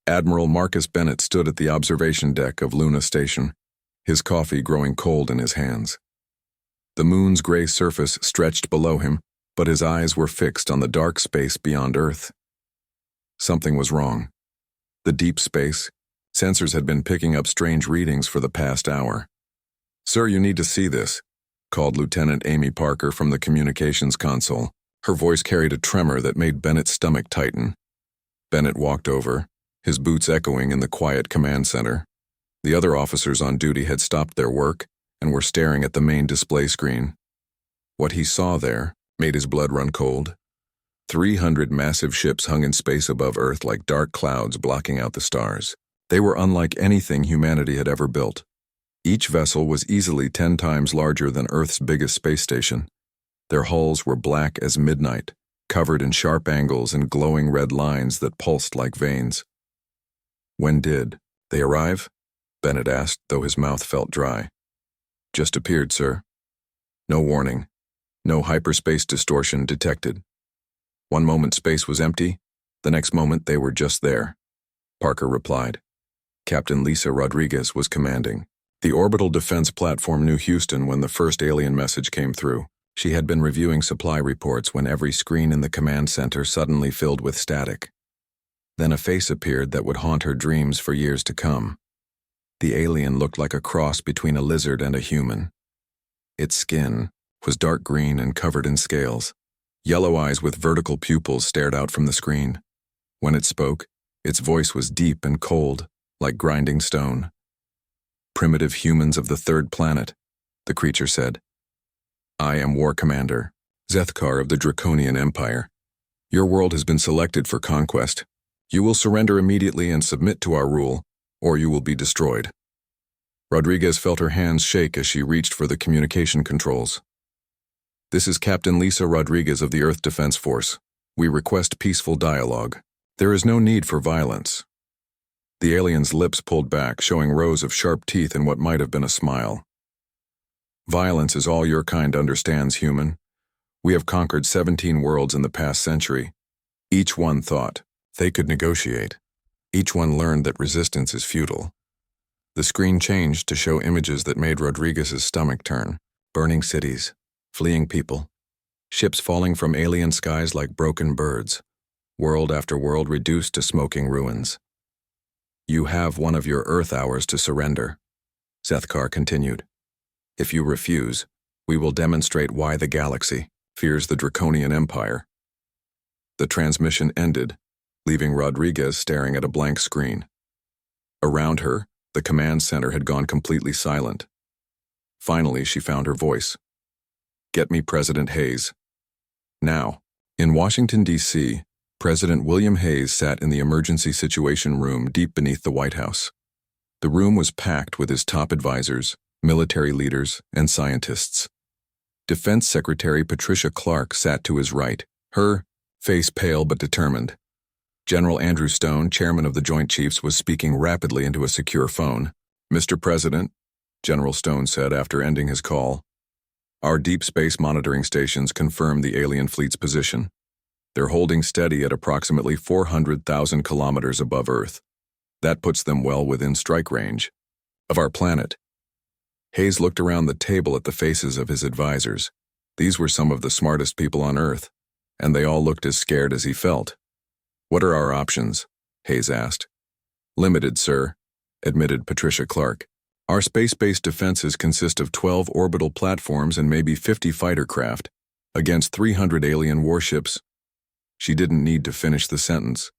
Admiral Marcus Bennett stood at the observation deck of Luna Station, his coffee growing cold in his hands. The moon's gray surface stretched below him, but his eyes were fixed on the dark space beyond Earth. Something was wrong. The deep space, sensors had been picking up strange readings for the past hour. "Sir, you need to see this," called Lieutenant Amy Parker from the communications console. Her voice carried a tremor that made Bennett's stomach tighten. Bennett walked over, his boots echoing in the quiet command center. The other officers on duty had stopped their work and were staring at the main display screen. What he saw there made his blood run cold. 300 massive ships hung in space above Earth like dark clouds blocking out the stars. They were unlike anything humanity had ever built. Each vessel was easily 10 times larger than Earth's biggest space station. Their hulls were black as midnight, covered in sharp angles and glowing red lines that pulsed like veins. "When did they arrive?" Bennett asked, though his mouth felt dry. "Just appeared, sir. No warning. No hyperspace distortion detected. One moment space was empty, the next moment they were just there," Parker replied. Captain Lisa Rodriguez was commanding. The orbital defense platform knew Houston when the first alien message came through. She had been reviewing supply reports when every screen in the command center suddenly filled with static. Then a face appeared that would haunt her dreams for years to come. The alien looked like a cross between a lizard and a human. Its skin was dark green and covered in scales. Yellow eyes with vertical pupils stared out from the screen. When it spoke, its voice was deep and cold, like grinding stone. "Primitive humans of the third planet," the creature said. "I am War Commander, Zethkar of the Draconian Empire. Your world has been selected for conquest. You will surrender immediately and submit to our rule, or you will be destroyed." Rodriguez felt her hands shake as she reached for the communication controls. "This is Captain Lisa Rodriguez of the Earth Defense Force. We request peaceful dialogue. There is no need for violence." The alien's lips pulled back, showing rows of sharp teeth in what might have been a smile. "Violence is all your kind understands, human. We have conquered 17 worlds in the past century. Each one thought they could negotiate. Each one learned that resistance is futile." The screen changed to show images that made Rodriguez's stomach turn. Burning cities, fleeing people, ships falling from alien skies like broken birds, world after world reduced to smoking ruins. "You have one of your Earth hours to surrender," Zethkar continued. "If you refuse, we will demonstrate why the galaxy fears the Draconian Empire." The transmission ended, leaving Rodriguez staring at a blank screen. Around her, the command center had gone completely silent. Finally, she found her voice. "Get me President Hayes." Now, in Washington, D.C., President William Hayes sat in the emergency situation room deep beneath the White House. The room was packed with his top advisors, military leaders, and scientists. Defense Secretary Patricia Clark sat to his right, her face pale but determined. General Andrew Stone, chairman of the Joint Chiefs, was speaking rapidly into a secure phone. "Mr. President," General Stone said after ending his call, "our deep space monitoring stations confirm the alien fleet's position. They're holding steady at approximately 400,000 kilometers above Earth. That puts them well within strike range of our planet." Hayes looked around the table at the faces of his advisors. These were some of the smartest people on Earth, and they all looked as scared as he felt. "What are our options?" Hayes asked. "Limited, sir," admitted Patricia Clark. "Our space-based defenses consist of 12 orbital platforms and maybe 50 fighter craft, against 300 alien warships." She didn't need to finish the sentence.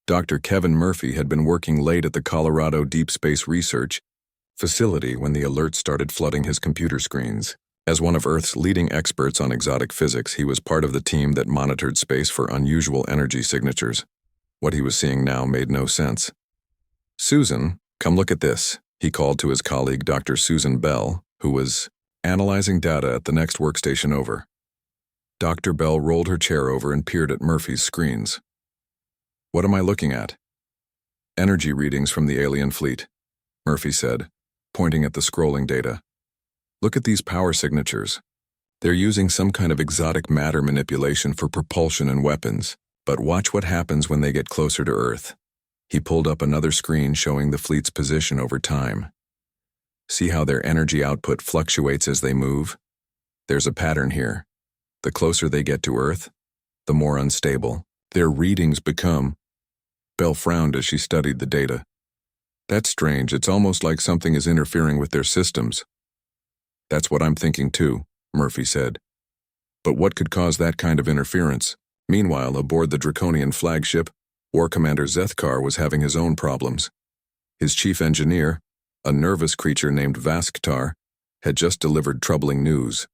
Dr. Kevin Murphy had been working late at the Colorado Deep Space Research Facility when the alerts started flooding his computer screens. As one of Earth's leading experts on exotic physics, he was part of the team that monitored space for unusual energy signatures. What he was seeing now made no sense. "Susan, come look at this," he called to his colleague Dr. Susan Bell, who was analyzing data at the next workstation over. Dr. Bell rolled her chair over and peered at Murphy's screens. "What am I looking at?" "Energy readings from the alien fleet," Murphy said, pointing at the scrolling data. "Look at these power signatures. They're using some kind of exotic matter manipulation for propulsion and weapons, but watch what happens when they get closer to Earth." He pulled up another screen showing the fleet's position over time. See how their energy output fluctuates as they move? There's a pattern here. The closer they get to Earth, the more unstable their readings become. Belle frowned as she studied the data. That's strange. It's almost like something is interfering with their systems. That's what I'm thinking too, Murphy said. But what could cause that kind of interference? Meanwhile, aboard the Draconian flagship, War Commander Zethkar was having his own problems. His chief engineer, a nervous creature named Vasktar, had just delivered troubling news.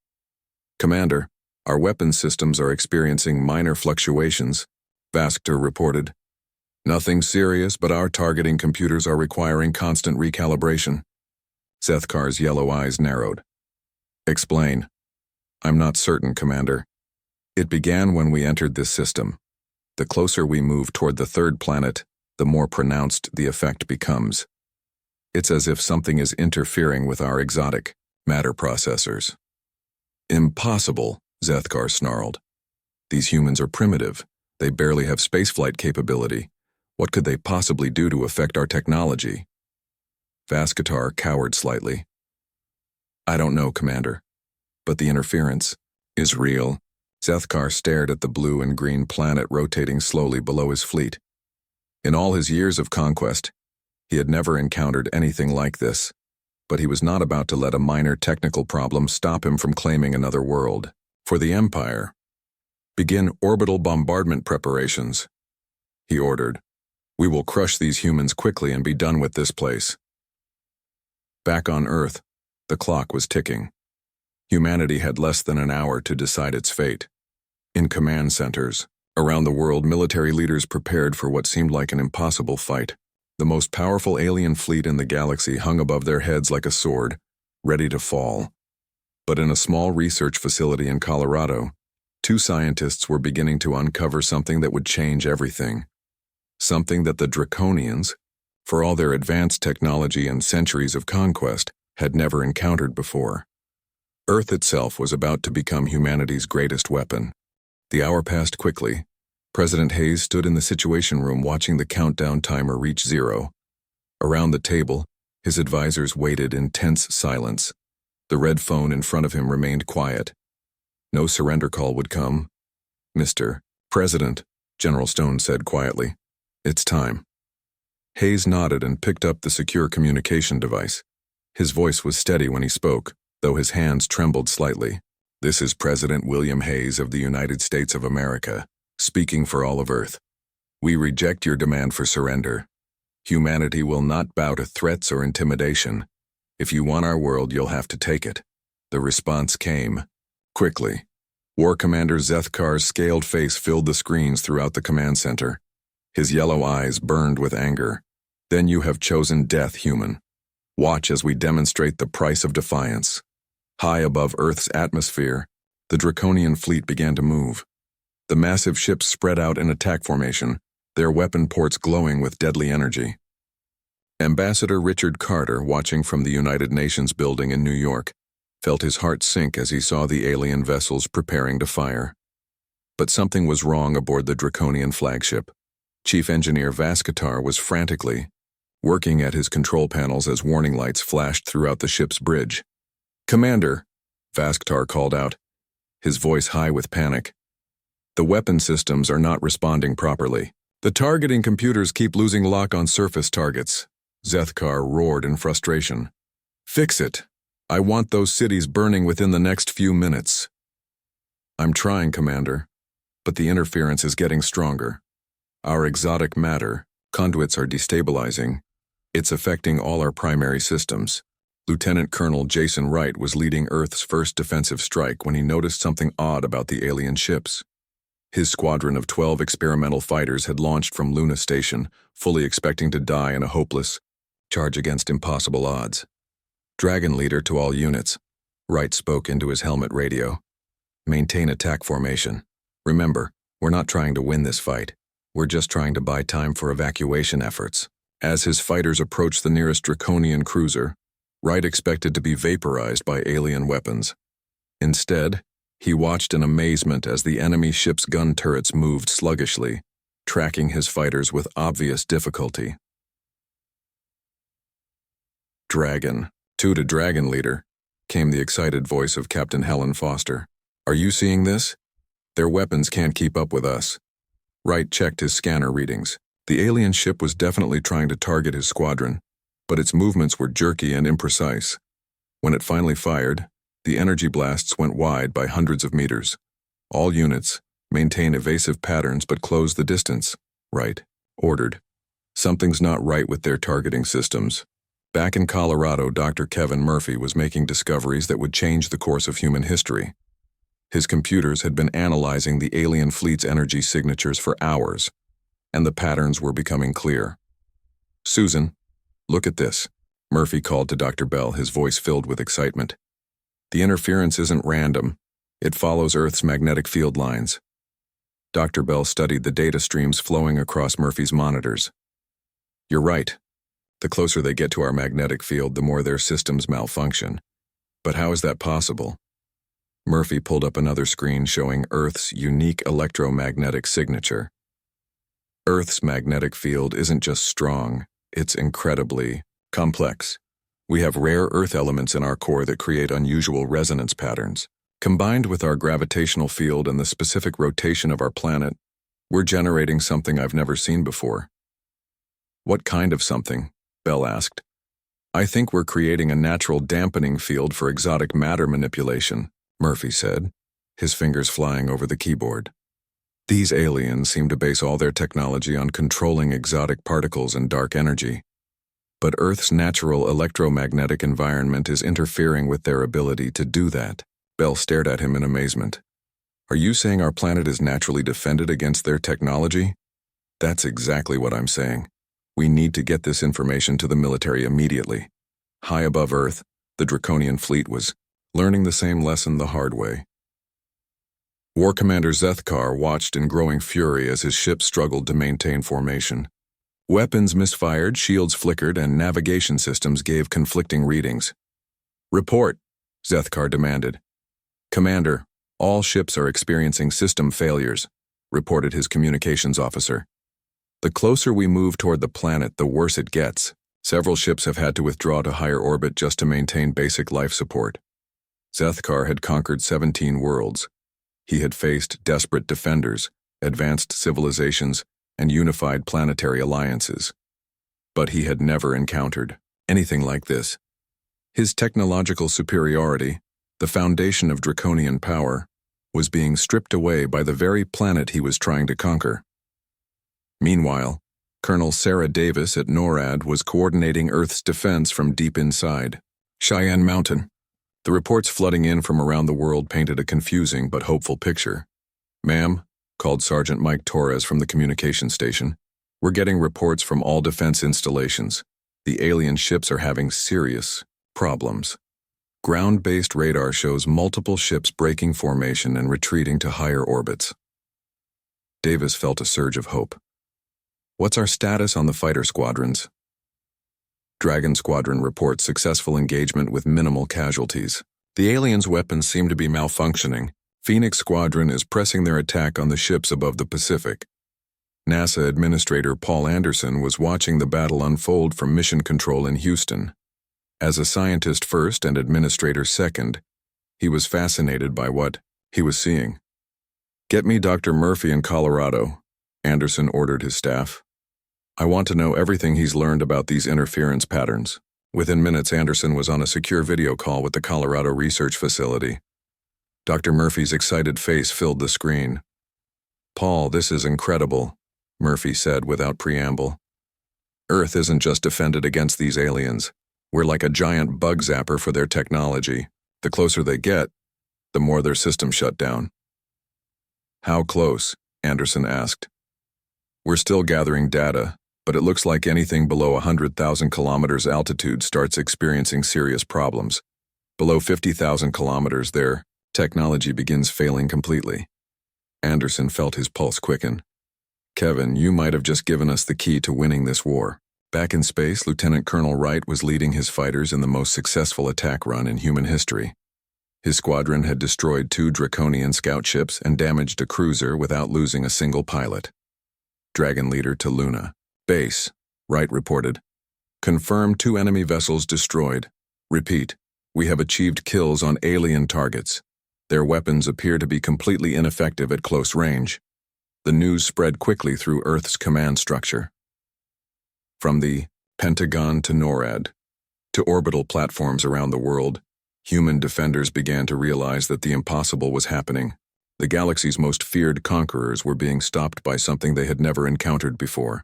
Commander, our weapons systems are experiencing minor fluctuations, Vasktar reported. Nothing serious, but our targeting computers are requiring constant recalibration. Zethkar's yellow eyes narrowed. Explain. I'm not certain, Commander. It began when we entered this system. The closer we move toward the third planet, the more pronounced the effect becomes. It's as if something is interfering with our exotic matter processors. Impossible, Zethkar snarled. These humans are primitive. They barely have spaceflight capability. What could they possibly do to affect our technology? Vaskatar cowered slightly. I don't know, Commander. But the interference is real. Zethkar stared at the blue and green planet rotating slowly below his fleet. In all his years of conquest, he had never encountered anything like this, but he was not about to let a minor technical problem stop him from claiming another world. For the Empire, begin orbital bombardment preparations, he ordered. We will crush these humans quickly and be done with this place. Back on Earth, the clock was ticking. Humanity had less than an hour to decide its fate. In command centers, around the world, military leaders prepared for what seemed like an impossible fight. The most powerful alien fleet in the galaxy hung above their heads like a sword, ready to fall. But in a small research facility in Colorado, two scientists were beginning to uncover something that would change everything. Something that the Draconians, for all their advanced technology and centuries of conquest, had never encountered before. Earth itself was about to become humanity's greatest weapon. The hour passed quickly. President Hayes stood in the Situation Room watching the countdown timer reach 0. Around the table, his advisors waited in tense silence. The red phone in front of him remained quiet. No surrender call would come. Mr. President, General Stone said quietly, it's time. Hayes nodded and picked up the secure communication device. His voice was steady when he spoke, though his hands trembled slightly. This is President William Hayes of the United States of America, speaking for all of Earth. We reject your demand for surrender. Humanity will not bow to threats or intimidation. If you want our world, you'll have to take it. The response came quickly. War Commander Zethkar's scaled face filled the screens throughout the command center. His yellow eyes burned with anger. Then you have chosen death, human. Watch as we demonstrate the price of defiance. High above Earth's atmosphere, the Draconian fleet began to move. The massive ships spread out in attack formation, their weapon ports glowing with deadly energy. Ambassador Richard Carter, watching from the United Nations building in New York, felt his heart sink as he saw the alien vessels preparing to fire. But something was wrong aboard the Draconian flagship. Chief Engineer Vaskatar was frantically working at his control panels as warning lights flashed throughout the ship's bridge. Commander, Vaskatar called out, his voice high with panic. The weapon systems are not responding properly. The targeting computers keep losing lock on surface targets, Zethkar roared in frustration. Fix it. I want those cities burning within the next few minutes. I'm trying, Commander, but the interference is getting stronger. Our exotic matter, conduits are destabilizing. It's affecting all our primary systems. Lieutenant Colonel Jason Wright was leading Earth's first defensive strike when he noticed something odd about the alien ships. His squadron of 12 experimental fighters had launched from Luna Station, fully expecting to die in a hopeless charge against impossible odds. Dragon Leader to all units, Wright spoke into his helmet radio. Maintain attack formation. Remember, we're not trying to win this fight. We're just trying to buy time for evacuation efforts. As his fighters approached the nearest Draconian cruiser, Wright expected to be vaporized by alien weapons. Instead, he watched in amazement as the enemy ship's gun turrets moved sluggishly, tracking his fighters with obvious difficulty. Dragon. To Dragon Leader, came the excited voice of Captain Helen Foster. Are you seeing this? Their weapons can't keep up with us. Wright checked his scanner readings. The alien ship was definitely trying to target his squadron, but its movements were jerky and imprecise. When it finally fired, the energy blasts went wide by hundreds of meters. All units, maintain evasive patterns but close the distance, Wright ordered. Something's not right with their targeting systems. Back in Colorado, Dr. Kevin Murphy was making discoveries that would change the course of human history. His computers had been analyzing the alien fleet's energy signatures for hours, and the patterns were becoming clear. Susan, look at this, Murphy called to Dr. Bell, his voice filled with excitement. The interference isn't random. It follows Earth's magnetic field lines. Dr. Bell studied the data streams flowing across Murphy's monitors. You're right. The closer they get to our magnetic field, the more their systems malfunction. But how is that possible? Murphy pulled up another screen showing Earth's unique electromagnetic signature. Earth's magnetic field isn't just strong, it's incredibly complex. We have rare Earth elements in our core that create unusual resonance patterns. Combined with our gravitational field and the specific rotation of our planet, we're generating something I've never seen before. What kind of something? Bell asked. I think we're creating a natural dampening field for exotic matter manipulation, Murphy said, his fingers flying over the keyboard. These aliens seem to base all their technology on controlling exotic particles and dark energy. But Earth's natural electromagnetic environment is interfering with their ability to do that. Bell stared at him in amazement. Are you saying our planet is naturally defended against their technology? That's exactly what I'm saying. We need to get this information to the military immediately. High above Earth, the Draconian fleet was learning the same lesson the hard way. War Commander Zethkar watched in growing fury as his ship struggled to maintain formation. Weapons misfired, shields flickered, and navigation systems gave conflicting readings. Report, Zethkar demanded. Commander, all ships are experiencing system failures, reported his communications officer. The closer we move toward the planet, the worse it gets. Several ships have had to withdraw to higher orbit just to maintain basic life support. Zethkar had conquered 17 worlds. He had faced desperate defenders, advanced civilizations, and unified planetary alliances. But he had never encountered anything like this. His technological superiority, the foundation of Draconian power, was being stripped away by the very planet he was trying to conquer. Meanwhile, Colonel Sarah Davis at NORAD was coordinating Earth's defense from deep inside Cheyenne Mountain. The reports flooding in from around the world painted a confusing but hopeful picture. Ma'am, called Sergeant Mike Torres from the communication station, we're getting reports from all defense installations. The alien ships are having serious problems. Ground-based radar shows multiple ships breaking formation and retreating to higher orbits. Davis felt a surge of hope. What's our status on the fighter squadrons? Dragon Squadron reports successful engagement with minimal casualties. The aliens' weapons seem to be malfunctioning. Phoenix Squadron is pressing their attack on the ships above the Pacific. NASA Administrator Paul Anderson was watching the battle unfold from Mission Control in Houston. As a scientist first and administrator second, he was fascinated by what he was seeing. Get me Dr. Murphy in Colorado, Anderson ordered his staff. I want to know everything he's learned about these interference patterns. Within minutes, Anderson was on a secure video call with the Colorado Research Facility. Dr. Murphy's excited face filled the screen. Paul, this is incredible, Murphy said without preamble. Earth isn't just defended against these aliens. We're like a giant bug zapper for their technology. The closer they get, the more their systems shut down. How close? Anderson asked. We're still gathering data, but it looks like anything below 100,000 kilometers altitude starts experiencing serious problems. Below 50,000 kilometers, their technology begins failing completely. Anderson felt his pulse quicken. Kevin, you might have just given us the key to winning this war. Back in space, Lieutenant Colonel Wright was leading his fighters in the most successful attack run in human history. His squadron had destroyed 2 Draconian scout ships and damaged a cruiser without losing a single pilot. Dragon Leader to Luna. Base, Wright reported. Confirmed 2 enemy vessels destroyed. Repeat, we have achieved kills on alien targets. Their weapons appear to be completely ineffective at close range. The news spread quickly through Earth's command structure. From the Pentagon to NORAD, to orbital platforms around the world, human defenders began to realize that the impossible was happening. The galaxy's most feared conquerors were being stopped by something they had never encountered before.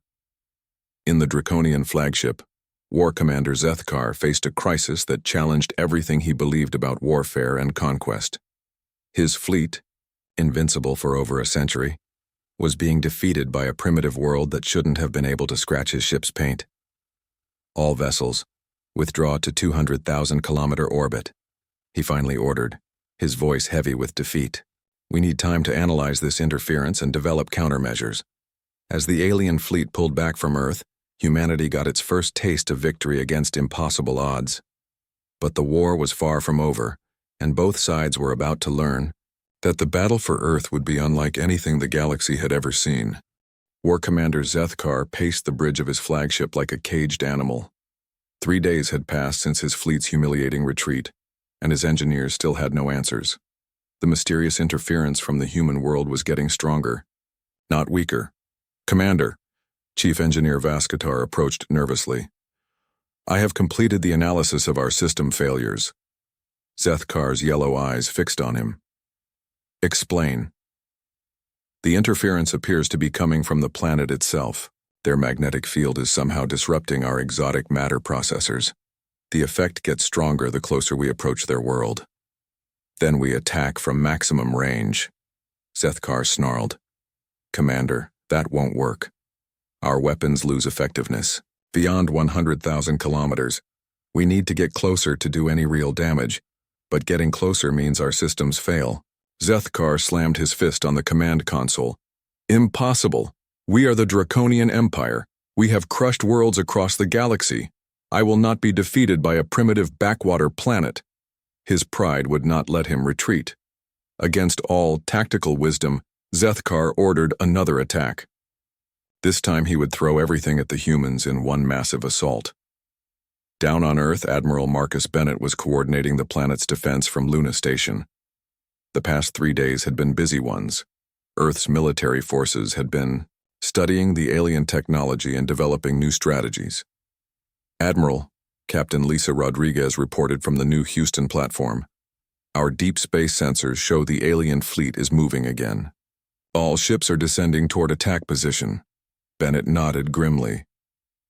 In the Draconian flagship, War Commander Zethkar faced a crisis that challenged everything he believed about warfare and conquest. His fleet, invincible for over a century, was being defeated by a primitive world that shouldn't have been able to scratch his ship's paint. All vessels, withdraw to 200,000-kilometer orbit, he finally ordered, his voice heavy with defeat. We need time to analyze this interference and develop countermeasures. As the alien fleet pulled back from Earth, humanity got its first taste of victory against impossible odds. But the war was far from over, and both sides were about to learn that the battle for Earth would be unlike anything the galaxy had ever seen. War Commander Zethkar paced the bridge of his flagship like a caged animal. 3 days had passed since his fleet's humiliating retreat, and his engineers still had no answers. The mysterious interference from the human world was getting stronger, not weaker. Commander, Chief Engineer Vaskatar approached nervously. I have completed the analysis of our system failures. Zethkar's yellow eyes fixed on him. Explain. The interference appears to be coming from the planet itself. Their magnetic field is somehow disrupting our exotic matter processors. The effect gets stronger the closer we approach their world. Then we attack from maximum range. Zethkar snarled. Commander, that won't work. Our weapons lose effectiveness. Beyond 100,000 kilometers, we need to get closer to do any real damage, but getting closer means our systems fail. Zethkar slammed his fist on the command console. Impossible! We are the Draconian Empire. We have crushed worlds across the galaxy. I will not be defeated by a primitive backwater planet. His pride would not let him retreat. Against all tactical wisdom, Zethkar ordered another attack. This time he would throw everything at the humans in one massive assault. Down on Earth, Admiral Marcus Bennett was coordinating the planet's defense from Luna Station. The past 3 days had been busy ones. Earth's military forces had been studying the alien technology and developing new strategies. Admiral, Captain Lisa Rodriguez reported from the new Houston platform. Our deep space sensors show the alien fleet is moving again. All ships are descending toward attack position. Bennett nodded grimly.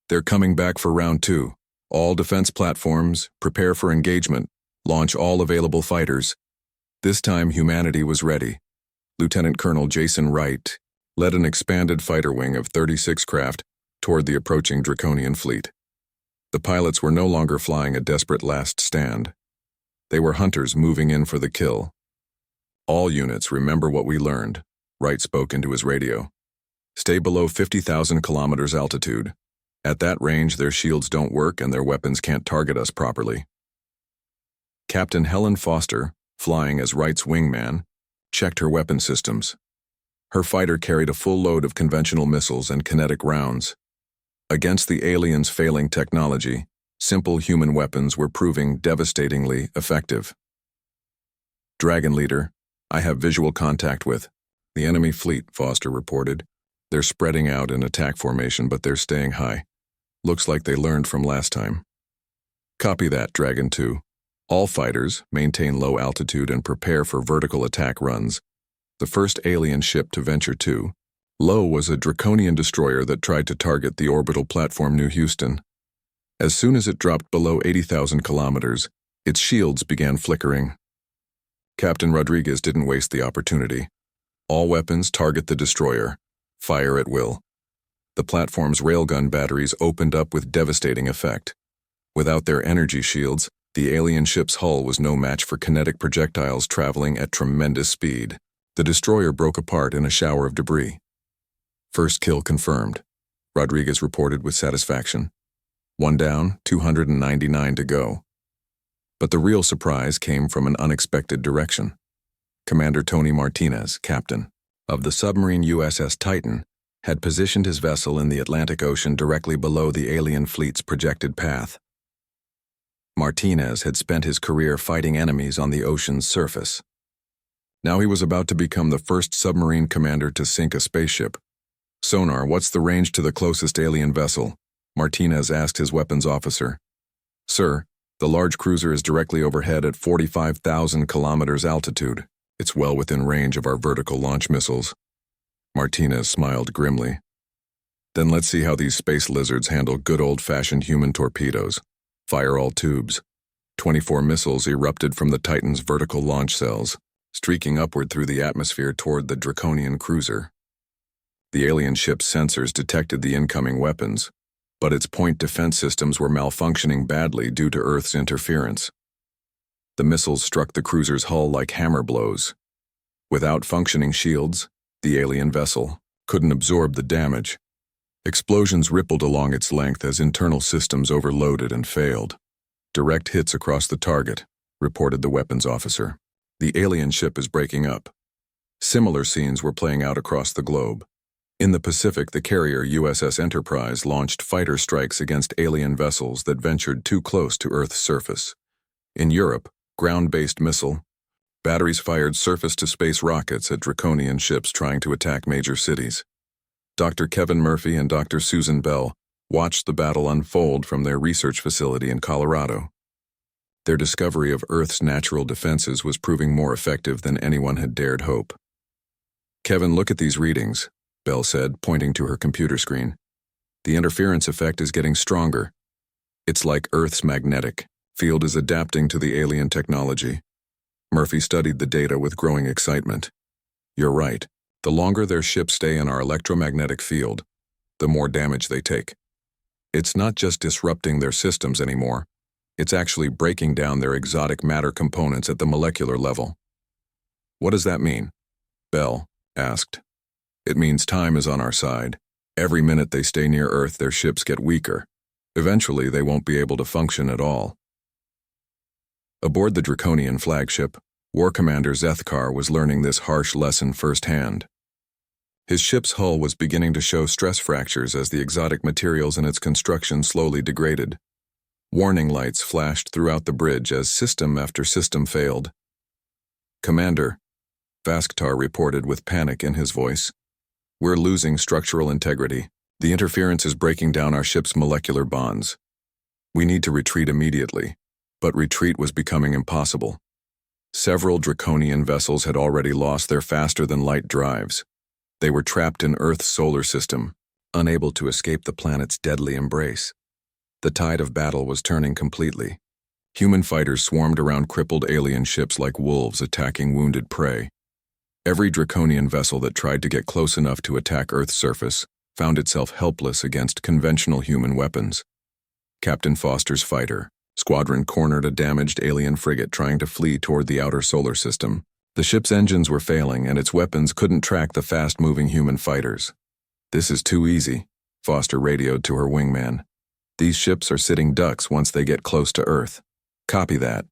They're coming back for round 2. All defense platforms, prepare for engagement, launch all available fighters. This time humanity was ready. Lieutenant Colonel Jason Wright led an expanded fighter wing of 36 craft toward the approaching Draconian fleet. The pilots were no longer flying a desperate last stand. They were hunters moving in for the kill. All units, remember what we learned, Wright spoke into his radio. Stay below 50,000 kilometers altitude. At that range, their shields don't work and their weapons can't target us properly. Captain Helen Foster, flying as Wright's wingman, checked her weapon systems. Her fighter carried a full load of conventional missiles and kinetic rounds. Against the aliens' failing technology, simple human weapons were proving devastatingly effective. Dragon Leader, I have visual contact with the enemy fleet, Foster reported. They're spreading out in attack formation, but they're staying high. Looks like they learned from last time. Copy that, Dragon 2. All fighters maintain low altitude and prepare for vertical attack runs. The first alien ship to venture to Low was a Draconian destroyer that tried to target the orbital platform New Houston. As soon as it dropped below 80,000 kilometers, its shields began flickering. Captain Rodriguez didn't waste the opportunity. All weapons target the destroyer. Fire at will. The platform's railgun batteries opened up with devastating effect. Without their energy shields, the alien ship's hull was no match for kinetic projectiles traveling at tremendous speed. The destroyer broke apart in a shower of debris. First kill confirmed, Rodriguez reported with satisfaction. 1 down, 299 to go. But the real surprise came from an unexpected direction. Commander Tony Martinez, captain of the submarine USS Titan, had positioned his vessel in the Atlantic Ocean directly below the alien fleet's projected path. Martinez had spent his career fighting enemies on the ocean's surface. Now he was about to become the first submarine commander to sink a spaceship. "Sonar, what's the range to the closest alien vessel?" Martinez asked his weapons officer. "Sir, the large cruiser is directly overhead at 45,000 kilometers altitude. It's well within range of our vertical launch missiles." Martinez smiled grimly. "Then let's see how these space lizards handle good old-fashioned human torpedoes. Fire all tubes." 24 missiles erupted from the Titan's vertical launch cells, streaking upward through the atmosphere toward the Draconian cruiser. The alien ship's sensors detected the incoming weapons, but its point defense systems were malfunctioning badly due to Earth's interference. The missiles struck the cruiser's hull like hammer blows. Without functioning shields, the alien vessel couldn't absorb the damage. Explosions rippled along its length as internal systems overloaded and failed. "Direct hits across the target," reported the weapons officer. "The alien ship is breaking up." Similar scenes were playing out across the globe. In the Pacific, the carrier USS Enterprise launched fighter strikes against alien vessels that ventured too close to Earth's surface. In Europe, ground-based missile batteries fired surface-to-space rockets at Draconian ships trying to attack major cities. Dr. Kevin Murphy and Dr. Susan Bell watched the battle unfold from their research facility in Colorado. Their discovery of Earth's natural defenses was proving more effective than anyone had dared hope. "Kevin, look at these readings," Bell said, pointing to her computer screen. "The interference effect is getting stronger. It's like Earth's magnetic field is adapting to the alien technology." Murphy studied the data with growing excitement. "You're right. The longer their ships stay in our electromagnetic field, the more damage they take. It's not just disrupting their systems anymore. It's actually breaking down their exotic matter components at the molecular level." "What does that mean?" Bell asked. "It means time is on our side. Every minute they stay near Earth, their ships get weaker. Eventually, they won't be able to function at all." Aboard the Draconian flagship, War Commander Zethkar was learning this harsh lesson firsthand. His ship's hull was beginning to show stress fractures as the exotic materials in its construction slowly degraded. Warning lights flashed throughout the bridge as system after system failed. "Commander," Vasktar reported with panic in his voice, "we're losing structural integrity. The interference is breaking down our ship's molecular bonds. We need to retreat immediately." But retreat was becoming impossible. Several Draconian vessels had already lost their faster-than-light drives. They were trapped in Earth's solar system, unable to escape the planet's deadly embrace. The tide of battle was turning completely. Human fighters swarmed around crippled alien ships like wolves attacking wounded prey. Every Draconian vessel that tried to get close enough to attack Earth's surface found itself helpless against conventional human weapons. Captain Foster's fighter squadron cornered a damaged alien frigate trying to flee toward the outer solar system. The ship's engines were failing and its weapons couldn't track the fast-moving human fighters. "This is too easy," Foster radioed to her wingman. "These ships are sitting ducks once they get close to Earth. Copy that.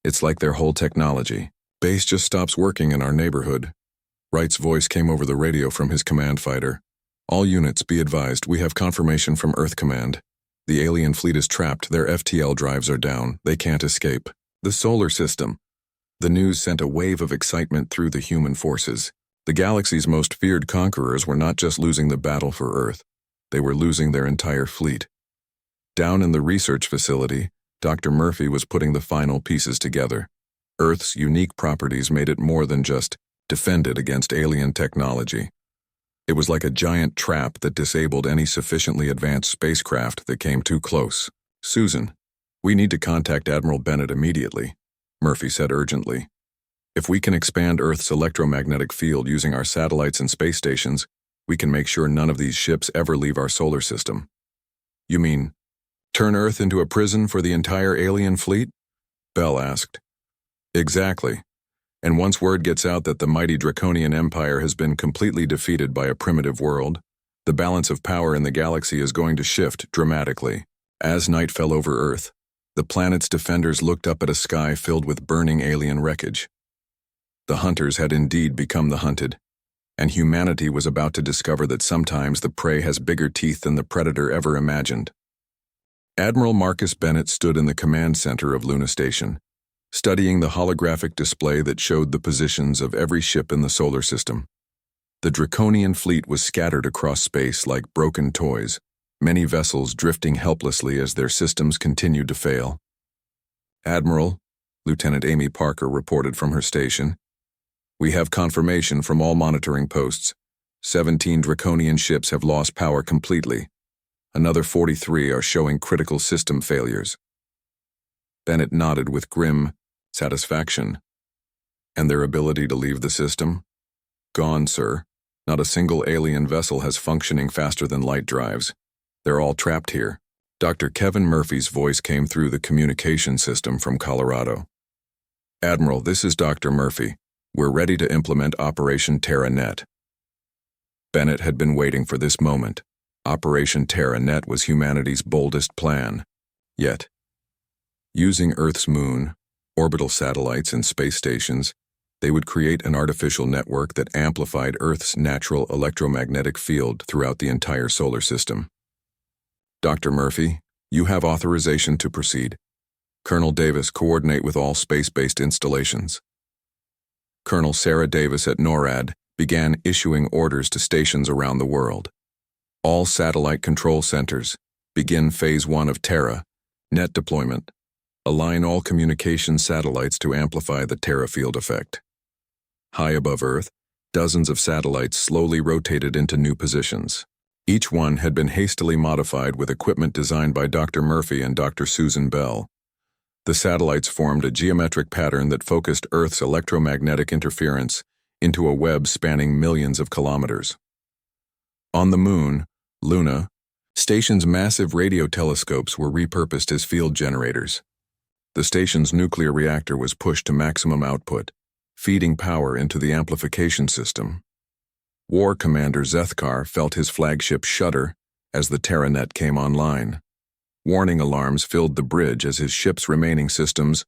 It's like their whole technology. Base just stops working in our neighborhood." Wright's voice came over the radio from his command fighter. "All units, be advised, we have confirmation from Earth Command. The alien fleet is trapped, their FTL drives are down, they can't escape. The solar system." The news sent a wave of excitement through the human forces. The galaxy's most feared conquerors were not just losing the battle for Earth, they were losing their entire fleet. Down in the research facility, Dr. Murphy was putting the final pieces together. Earth's unique properties made it more than just defended against alien technology. It was like a giant trap that disabled any sufficiently advanced spacecraft that came too close. "Susan, we need to contact Admiral Bennett immediately," Murphy said urgently. "If we can expand Earth's electromagnetic field using our satellites and space stations, we can make sure none of these ships ever leave our solar system." "You mean, turn Earth into a prison for the entire alien fleet?" Bell asked. "Exactly. And once word gets out that the mighty Draconian Empire has been completely defeated by a primitive world, the balance of power in the galaxy is going to shift dramatically." As night fell over Earth, the planet's defenders looked up at a sky filled with burning alien wreckage. The hunters had indeed become the hunted, and humanity was about to discover that sometimes the prey has bigger teeth than the predator ever imagined. Admiral Marcus Bennett stood in the command center of Luna Station, studying the holographic display that showed the positions of every ship in the solar system. The Draconian fleet was scattered across space like broken toys, many vessels drifting helplessly as their systems continued to fail. "Admiral," Lieutenant Amy Parker reported from her station, "we have confirmation from all monitoring posts. 17 Draconian ships have lost power completely. Another 43 are showing critical system failures." Bennett nodded with grim satisfaction. "And their ability to leave the system?" "Gone, sir. Not a single alien vessel has functioning faster than light drives. They're all trapped here." Dr. Kevin Murphy's voice came through the communication system from Colorado. "Admiral, this is Dr. Murphy. We're ready to implement Operation Terra Net." Bennett had been waiting for this moment. Operation Terra Net was humanity's boldest plan. Yet, using Earth's moon, orbital satellites, and space stations, they would create an artificial network that amplified Earth's natural electromagnetic field throughout the entire solar system. "Dr. Murphy, you have authorization to proceed. Colonel Davis, coordinate with all space-based installations." Colonel Sarah Davis at NORAD began issuing orders to stations around the world. "All satellite control centers, begin Phase 1 of Terra Net deployment. Align all communication satellites to amplify the Terra field effect." High above Earth, dozens of satellites slowly rotated into new positions. Each one had been hastily modified with equipment designed by Dr. Murphy and Dr. Susan Bell. The satellites formed a geometric pattern that focused Earth's electromagnetic interference into a web spanning millions of kilometers. On the moon, Luna, station's massive radio telescopes were repurposed as field generators. The station's nuclear reactor was pushed to maximum output, feeding power into the amplification system. War Commander Zethkar felt his flagship shudder as the TerraNet came online. Warning alarms filled the bridge as his ship's remaining systems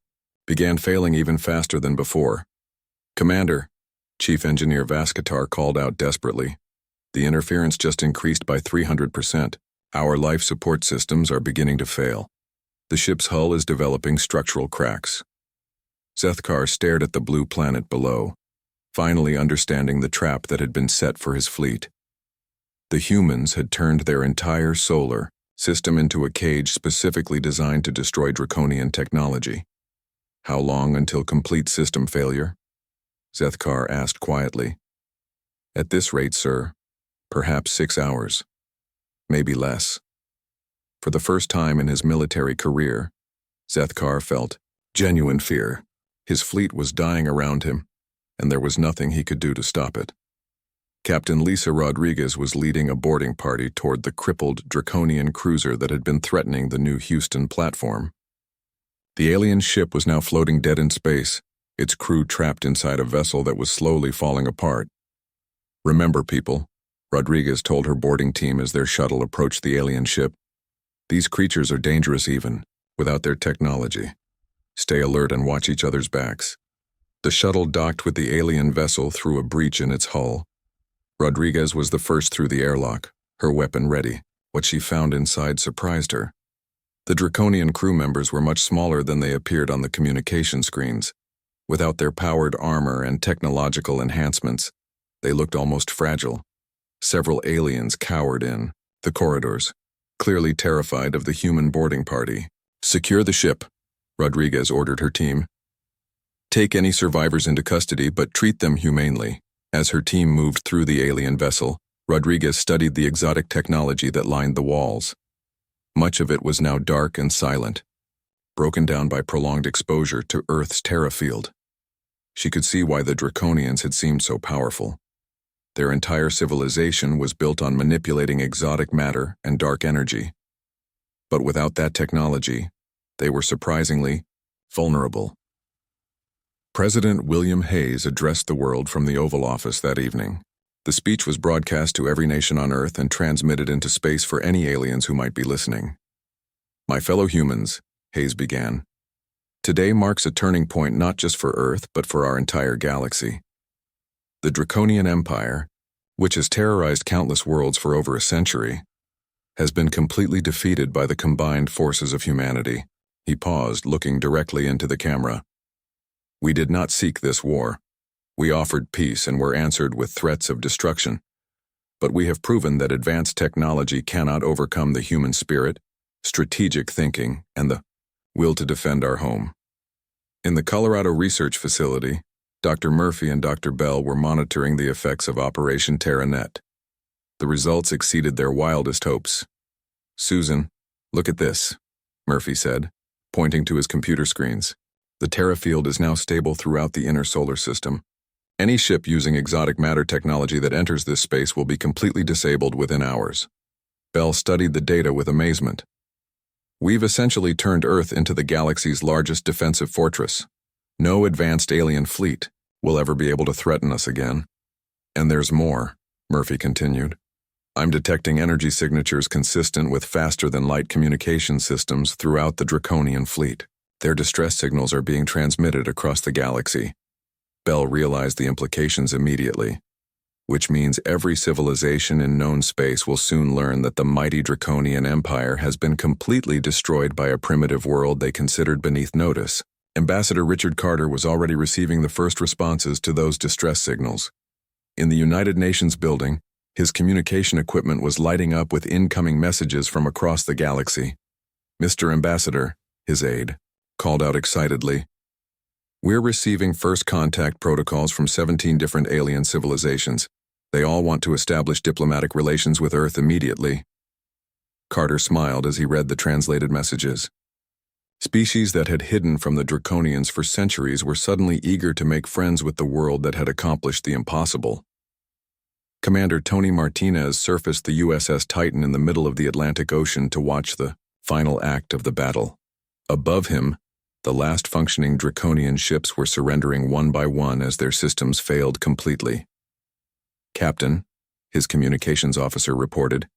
began failing even faster than before. "Commander," Chief Engineer Vaskatar called out desperately, "the interference just increased by 300%. Our life support systems are beginning to fail. The ship's hull is developing structural cracks." Zethkar stared at the blue planet below, finally understanding the trap that had been set for his fleet. The humans had turned their entire solar system into a cage specifically designed to destroy Draconian technology. "How long until complete system failure?" Zethkar asked quietly. "At this rate, sir, perhaps 6 hours. Maybe less." For the first time in his military career, Zethkar felt genuine fear. His fleet was dying around him, and there was nothing he could do to stop it. Captain Lisa Rodriguez was leading a boarding party toward the crippled Draconian cruiser that had been threatening the new Houston platform. The alien ship was now floating dead in space, its crew trapped inside a vessel that was slowly falling apart. "Remember, people," Rodriguez told her boarding team as their shuttle approached the alien ship, "these creatures are dangerous even without their technology. Stay alert and watch each other's backs." The shuttle docked with the alien vessel through a breach in its hull. Rodriguez was the first through the airlock, her weapon ready. What she found inside surprised her. The Draconian crew members were much smaller than they appeared on the communication screens. Without their powered armor and technological enhancements, they looked almost fragile. Several aliens cowered in the corridors, clearly terrified of the human boarding party. "Secure the ship," Rodriguez ordered her team. "Take any survivors into custody, but treat them humanely." As her team moved through the alien vessel, Rodriguez studied the exotic technology that lined the walls. Much of it was now dark and silent, broken down by prolonged exposure to Earth's Terra field. She could see why the Draconians had seemed so powerful. Their entire civilization was built on manipulating exotic matter and dark energy. But without that technology, they were surprisingly vulnerable. President William Hayes addressed the world from the Oval Office that evening. The speech was broadcast to every nation on Earth and transmitted into space for any aliens who might be listening. "My fellow humans," Hayes began, "today marks a turning point not just for Earth but for our entire galaxy. The Draconian Empire, which has terrorized countless worlds for over a century, has been completely defeated by the combined forces of humanity. He paused, looking directly into the camera. We did not seek this war. We offered peace and were answered with threats of destruction. But we have proven that advanced technology cannot overcome the human spirit, strategic thinking, and the will to defend our home. In the Colorado Research Facility, Dr. Murphy and Dr. Bell were monitoring the effects of Operation TerraNet. The results exceeded their wildest hopes. "Susan, look at this," Murphy said, pointing to his computer screens. "The Terra field is now stable throughout the inner solar system. Any ship using exotic matter technology that enters this space will be completely disabled within hours." Bell studied the data with amazement. "We've essentially turned Earth into the galaxy's largest defensive fortress. No advanced alien fleet will ever be able to threaten us again." "And there's more," Murphy continued. "I'm detecting energy signatures consistent with faster-than-light communication systems throughout the Draconian fleet. Their distress signals are being transmitted across the galaxy." Bell realized the implications immediately, which means every civilization in known space will soon learn that the mighty Draconian Empire has been completely destroyed by a primitive world they considered beneath notice. Ambassador Richard Carter was already receiving the first responses to those distress signals. In the United Nations building, his communication equipment was lighting up with incoming messages from across the galaxy. "Mr. Ambassador," his aide called out excitedly, "we're receiving first contact protocols from 17 different alien civilizations. They all want to establish diplomatic relations with Earth immediately." Carter smiled as he read the translated messages. Species that had hidden from the Draconians for centuries were suddenly eager to make friends with the world that had accomplished the impossible. Commander Tony Martinez surfaced the USS Titan in the middle of the Atlantic Ocean to watch the final act of the battle. Above him, the last functioning Draconian ships were surrendering one by one as their systems failed completely. "Captain," his communications officer reported,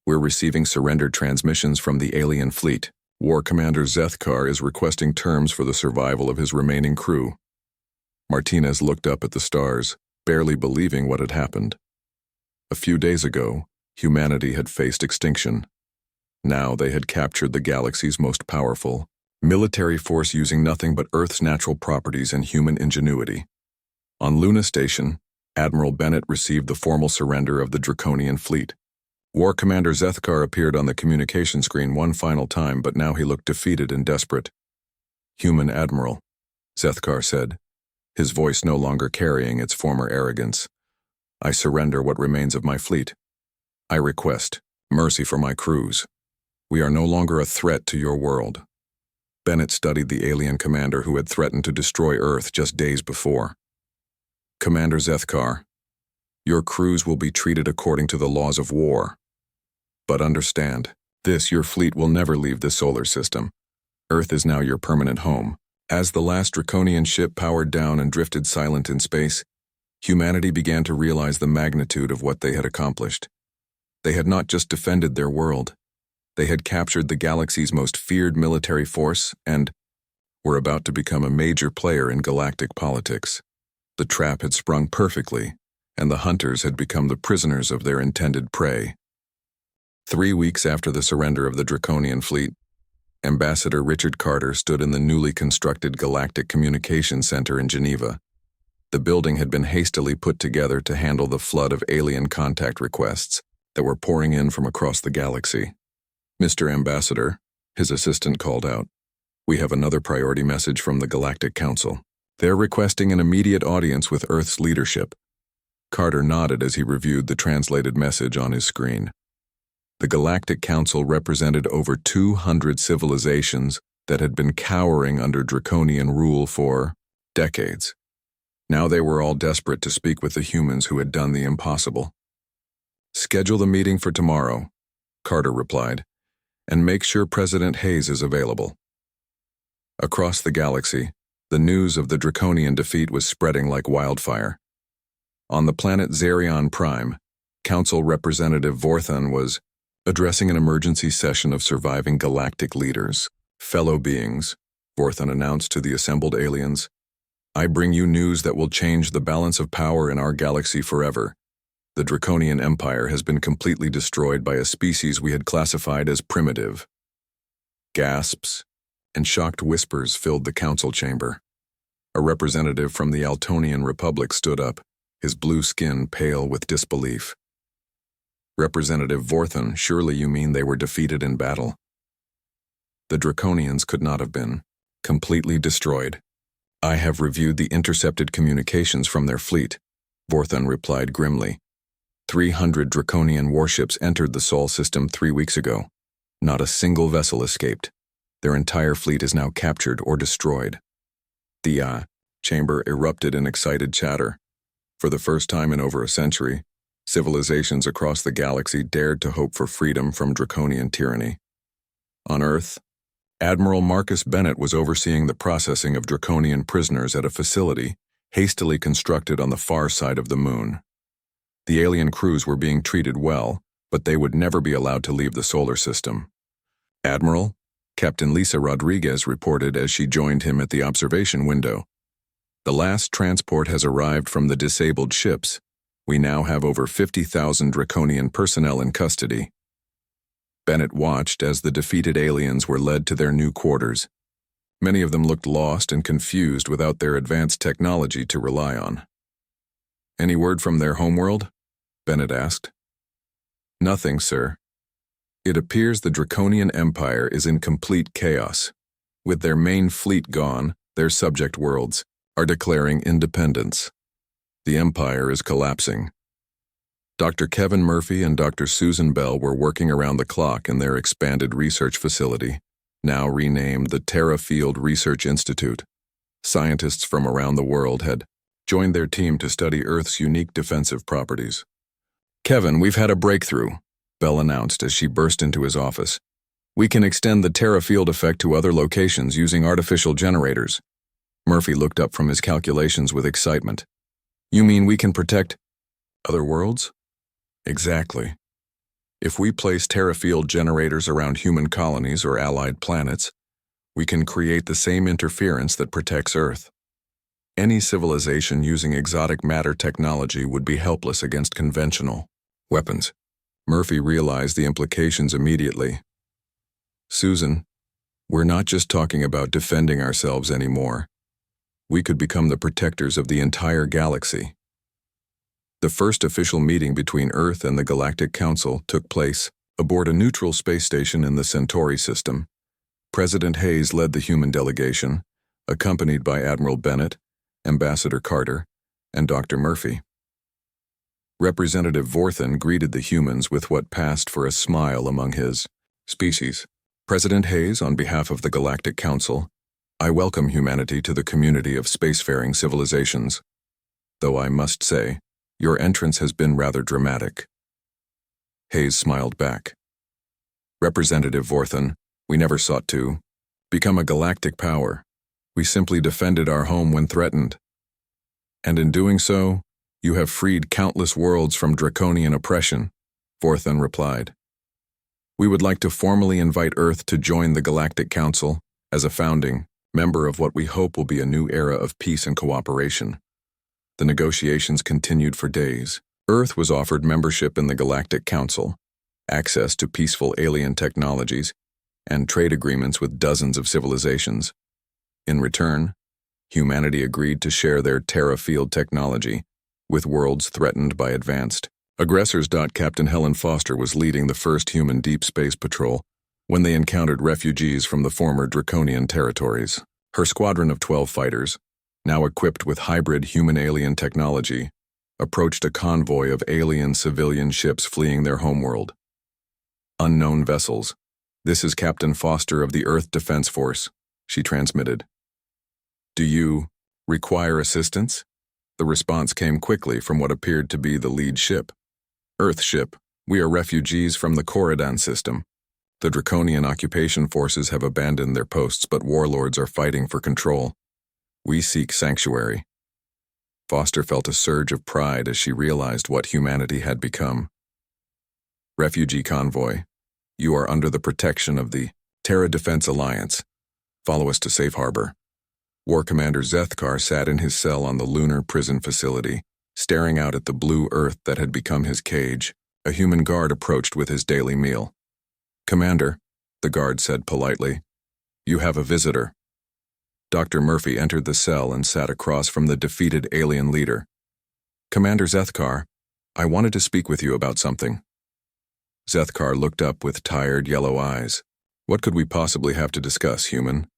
"we're receiving surrender transmissions from the alien fleet. War Commander Zethkar is requesting terms for the survival of his remaining crew." Martinez looked up at the stars, barely believing what had happened. A few days ago, humanity had faced extinction. Now they had captured the galaxy's most powerful military force using nothing but Earth's natural properties and human ingenuity. On Luna Station, Admiral Bennett received the formal surrender of the Draconian fleet. War Commander Zethkar appeared on the communication screen one final time, but now he looked defeated and desperate. "Human Admiral," Zethkar said, his voice no longer carrying its former arrogance, "I surrender what remains of my fleet. I request mercy for my crews. We are no longer a threat to your world." Bennett studied the alien commander who had threatened to destroy Earth just days before. "Commander Zethkar, your crews will be treated according to the laws of war. But understand, your fleet will never leave the solar system. Earth is now your permanent home." As the last Draconian ship powered down and drifted silent in space, humanity began to realize the magnitude of what they had accomplished. They had not just defended their world. They had captured the galaxy's most feared military force and were about to become a major player in galactic politics. The trap had sprung perfectly, and the hunters had become the prisoners of their intended prey. 3 weeks after the surrender of the Draconian fleet, Ambassador Richard Carter stood in the newly constructed Galactic Communications Center in Geneva. The building had been hastily put together to handle the flood of alien contact requests that were pouring in from across the galaxy. "Mr. Ambassador," his assistant called out, "we have another priority message from the Galactic Council. They're requesting an immediate audience with Earth's leadership." Carter nodded as he reviewed the translated message on his screen. The Galactic Council represented over 200 civilizations that had been cowering under Draconian rule for decades. Now they were all desperate to speak with the humans who had done the impossible. "Schedule the meeting for tomorrow," Carter replied, "and make sure President Hayes is available." Across the galaxy, the news of the Draconian defeat was spreading like wildfire. On the planet Zerion Prime, Council Representative Vorthan was addressing an emergency session of surviving galactic leaders. "Fellow beings," Vorthan announced to the assembled aliens, "I bring you news that will change the balance of power in our galaxy forever. The Draconian Empire has been completely destroyed by a species we had classified as primitive. Gasps and shocked whispers filled the council chamber. A representative from the Altonian Republic stood up, his blue skin pale with disbelief. Representative Vorthen, surely you mean they were defeated in battle? The Draconians could not have been completely destroyed. I have reviewed the intercepted communications from their fleet, Vorthen replied grimly. 300 Draconian warships entered the Sol system 3 weeks ago. Not a single vessel escaped. Their entire fleet is now captured or destroyed. The chamber erupted in excited chatter. For the first time in over a century, civilizations across the galaxy dared to hope for freedom from Draconian tyranny. On Earth, Admiral Marcus Bennett was overseeing the processing of Draconian prisoners at a facility hastily constructed on the far side of the moon. The alien crews were being treated well, but they would never be allowed to leave the solar system. Admiral, Captain Lisa Rodriguez reported as she joined him at the observation window. The last transport has arrived from the disabled ships. We now have over 50,000 Draconian personnel in custody. Bennett watched as the defeated aliens were led to their new quarters. Many of them looked lost and confused without their advanced technology to rely on. Any word from their homeworld? Bennett asked. Nothing, sir. It appears the Draconian Empire is in complete chaos. With their main fleet gone, their subject worlds are declaring independence. The Empire is collapsing. Dr. Kevin Murphy and Dr. Susan Bell were working around the clock in their expanded research facility, now renamed the Terra Field Research Institute. Scientists from around the world had joined their team to study Earth's unique defensive properties. Kevin, we've had a breakthrough, Bell announced as she burst into his office. We can extend the Terra Field effect to other locations using artificial generators. Murphy looked up from his calculations with excitement. You mean we can protect other worlds? Exactly. If we place Terra Field generators around human colonies or allied planets, we can create the same interference that protects Earth. Any civilization using exotic matter technology would be helpless against conventional weapons. Murphy realized the implications immediately. Susan, we're not just talking about defending ourselves anymore. We could become the protectors of the entire galaxy. The first official meeting between Earth and the Galactic Council took place aboard a neutral space station in the Centauri system. President Hayes led the human delegation, accompanied by Admiral Bennett, Ambassador Carter, and Dr. Murphy. Representative Vorthen greeted the humans with what passed for a smile among his species. President Hayes, on behalf of the Galactic Council, I welcome humanity to the community of spacefaring civilizations. Though I must say, your entrance has been rather dramatic. Hayes smiled back. Representative Vorthen, we never sought to become a galactic power. We simply defended our home when threatened. And in doing so, you have freed countless worlds from Draconian oppression, Vorthen replied. We would like to formally invite Earth to join the Galactic Council as a founding member of what we hope will be a new era of peace and cooperation. The negotiations continued for days. Earth was offered membership in the Galactic Council, access to peaceful alien technologies, and trade agreements with dozens of civilizations. In return, humanity agreed to share their Terra Field technology with worlds threatened by advanced aggressors. Captain Helen Foster was leading the first human deep space patrol when they encountered refugees from the former Draconian territories. Her squadron of 12 fighters, now equipped with hybrid human-alien technology, approached a convoy of alien civilian ships fleeing their homeworld. Unknown vessels. This is Captain Foster of the Earth Defense Force, she transmitted. Do you require assistance? The response came quickly from what appeared to be the lead ship. Earth ship, we are refugees from the Corridan system. The Draconian occupation forces have abandoned their posts, but warlords are fighting for control. We seek sanctuary. Foster felt a surge of pride as she realized what humanity had become. Refugee convoy, you are under the protection of the Terra Defense Alliance. Follow us to safe harbor. War Commander Zethkar sat in his cell on the lunar prison facility, Staring out at the blue earth that had become his cage, a human guard approached with his daily meal. "Commander," the guard said politely, "you have a visitor." Dr. Murphy entered the cell and sat across from the defeated alien leader. "Commander Zethkar, I wanted to speak with you about something." Zethkar looked up with tired yellow eyes. "What could we possibly have to discuss, human?"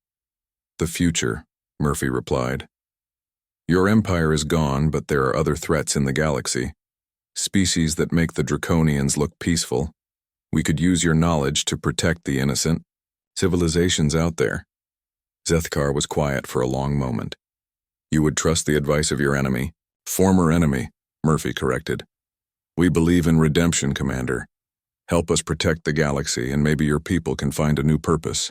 "The future," Murphy replied. "Your empire is gone, but there are other threats in the galaxy. Species that make the Draconians look peaceful. We could use your knowledge to protect the innocent. Civilizations out there." Zethkar was quiet for a long moment. "You would trust the advice of your enemy?" "Former enemy," Murphy corrected. "We believe in redemption, Commander. Help us protect the galaxy, and maybe your people can find a new purpose."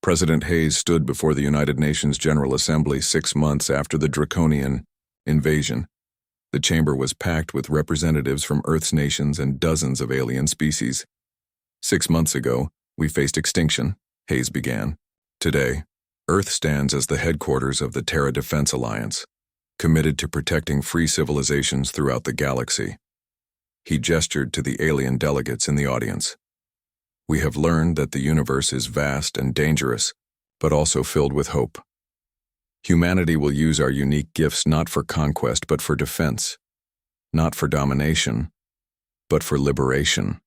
President Hayes stood before the United Nations General Assembly 6 months after the Draconian invasion. The chamber was packed with representatives from Earth's nations and dozens of alien species. "6 months ago, we faced extinction," Hayes began. "Today, Earth stands as the headquarters of the Terra Defense Alliance, committed to protecting free civilizations throughout the galaxy." He gestured to the alien delegates in the audience. "We have learned that the universe is vast and dangerous, but also filled with hope. Humanity will use our unique gifts not for conquest but for defense, not for domination, but for liberation."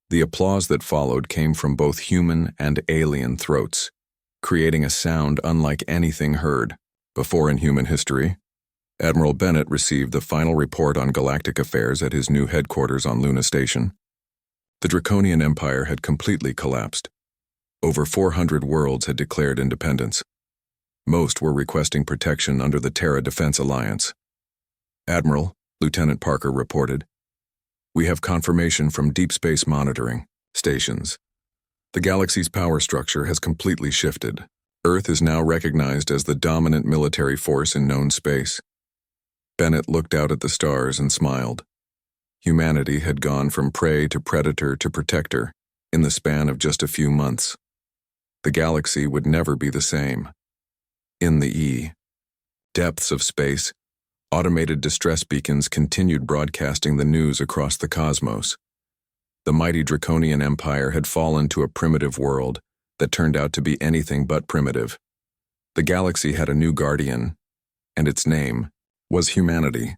The applause that followed came from both human and alien throats, creating a sound unlike anything heard before in human history. Admiral Bennett received the final report on galactic affairs at his new headquarters on Luna Station. The Draconian Empire had completely collapsed. Over 400 worlds had declared independence. Most were requesting protection under the Terra Defense Alliance. "Admiral," Lieutenant Parker reported, "we have confirmation from Deep Space Monitoring stations. The galaxy's power structure has completely shifted. Earth is now recognized as the dominant military force in known space." Bennett looked out at the stars and smiled. Humanity had gone from prey to predator to protector in the span of just a few months. The galaxy would never be the same. In the depths of space, automated distress beacons continued broadcasting the news across the cosmos. The mighty Draconian Empire had fallen to a primitive world that turned out to be anything but primitive. The galaxy had a new guardian, and its name was humanity.